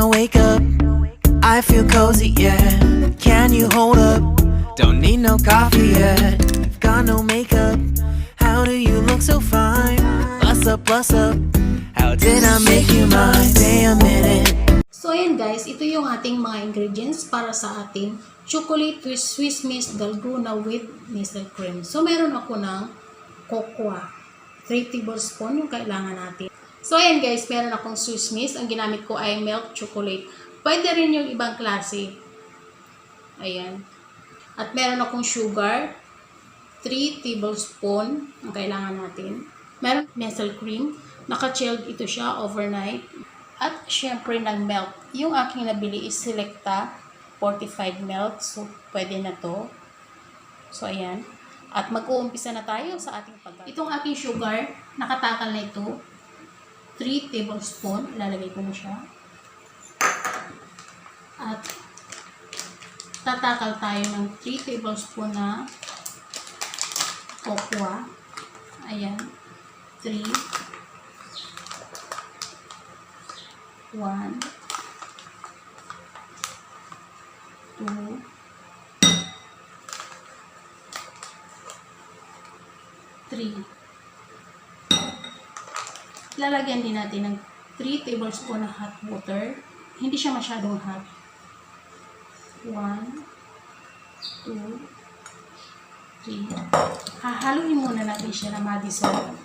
I wake up, I feel cozy, yeah. Can you hold up? Don't need no coffee yet. You've got no makeup. How do you look so fine? Bust up, bust up. How did I make you mine? Stay a minute. So ayan guys, ito yung ating mga ingredients para sa ating chocolate with Swiss Miss Dalgona with Nestle cream. So meron ako ng cocoa, 3 tablespoon yung kailangan natin. So ayan guys, meron akong Swiss Miss. Ang ginamit ko ay milk chocolate. Pwede rin yung ibang klase. Ayan. At meron akong sugar, 3 tablespoon ang kailangan natin. Meron Nestle cream. Naka-chilled ito siya overnight. At syempre ng milk. Yung aking nabili is Selecta 45 milk. So pwede na to. So ayan. At mag-uumpisa na tayo sa ating pagkain. Itong aking sugar, nakatakal na ito. 3 tablespoon. Ilalagay ko na siya. At tatakal tayo ng 3 tablespoon na cocoa. Ayan. 3. 1. 2. 3. Lalagyan din natin ng 3 tablespoon na hot water. Hindi siya masyadong hot. 1, 2, 3. Hahaluin muna natin siya na ma-dissolve.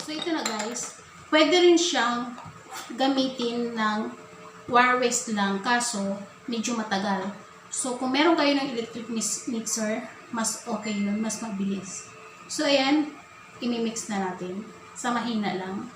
So ito na guys, pwede rin siyang gamitin ng wire waste lang, kaso medyo matagal. So kung meron kayo ng electric mixer, mas okay yun, mas mabilis. So ayan, imimix na natin sa mahina lang.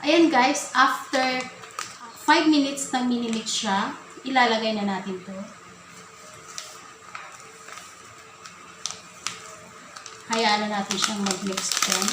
Ayan guys, after 5 minutes na minimix siya, ilalagay na natin to. Hayaan na natin siyang mag-mix dyan.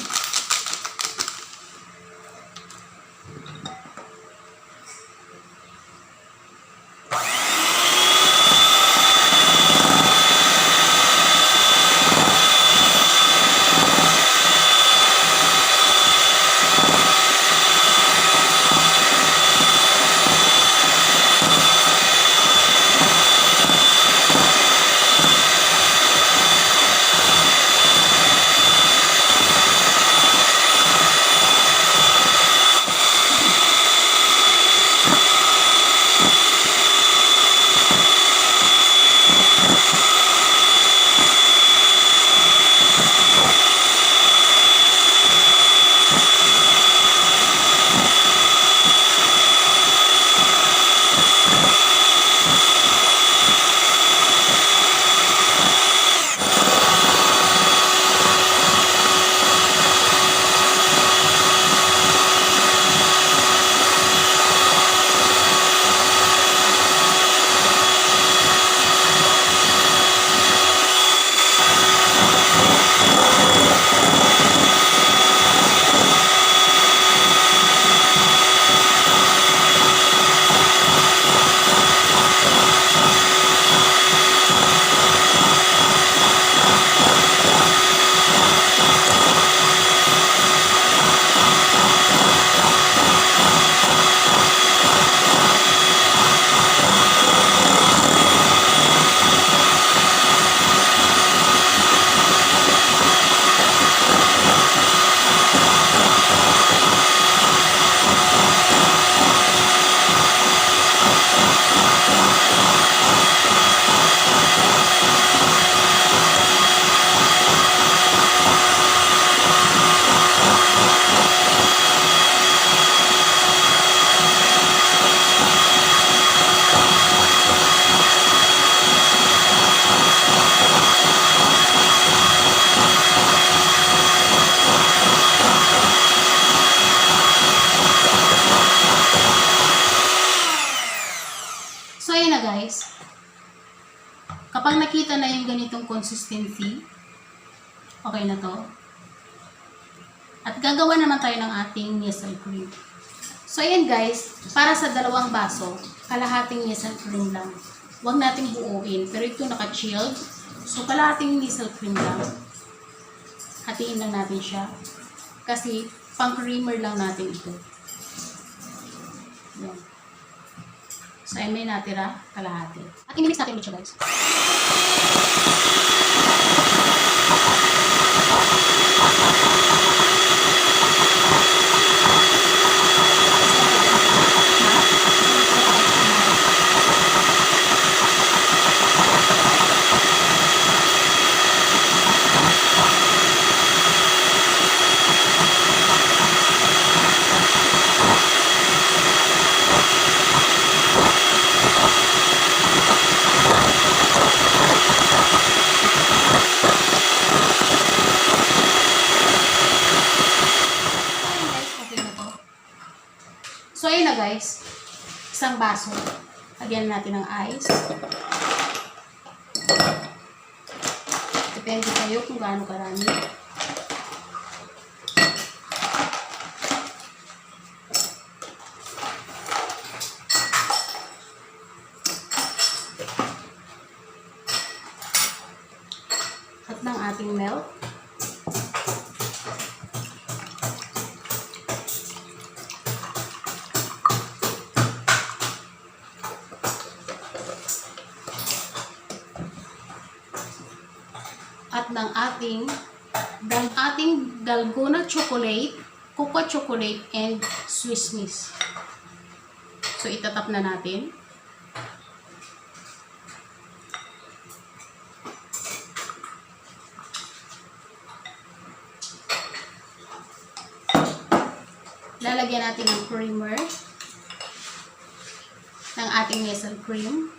ganitong consistency. Okay na to. At gagawa naman tayo ng ating Nestle cream. So, ayan guys, para sa 2 baso, kalahating Nestle cream lang. Huwag natin buuin, pero ito naka-chilled. So, kalahating Nestle cream lang. Hatiin lang natin siya. Kasi, pang-creamer lang natin ito. Ayan. So, ayan may natira, kalahati. At i-mix natin ulit siya guys. So, ayun na guys. Isang baso. Lagyan natin ng ice. Depende kayo kung gaano karami. At ng ating milk. At ng ating Dalgona chocolate, cocoa chocolate, and Swiss Miss. So, itatap na natin. Lalagyan natin ng creamer ng ating Nestle cream.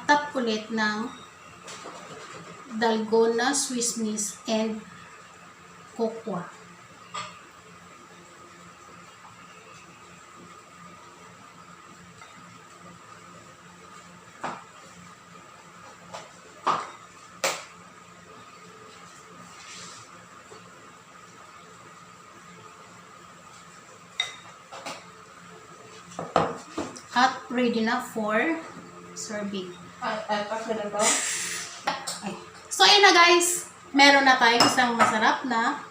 Tap ulit ng Dalgona, Swiss Miss, and cocoa. At ready na for serving. So, ayun na guys. Meron na tayong isang masarap na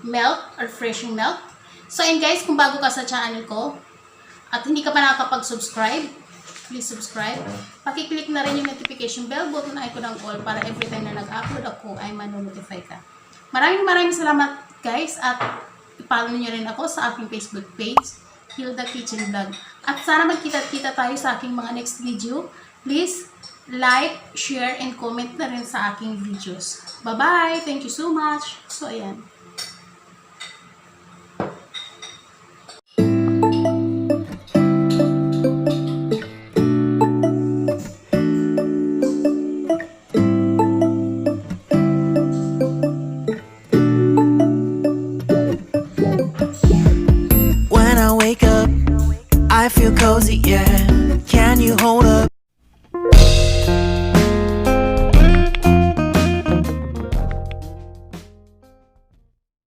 milk or refreshing milk. So, ayun guys, kung bago ka sa channel ko at hindi ka pa nakakapag-subscribe, please subscribe. Pakiclick na rin yung notification bell button icon ng all para every time na nag-upload ako ay manonotify ka. Maraming salamat guys at i-follow niyo rin ako sa aking Facebook page, Hilda Kitchen Vlog. At sana magkita-kita tayo sa aking mga next video. Please like, share, and comment na rin sa aking videos. Bye-bye! Thank you so much! So, ayan. When I wake up, I feel cozy, yeah. Can you hold up?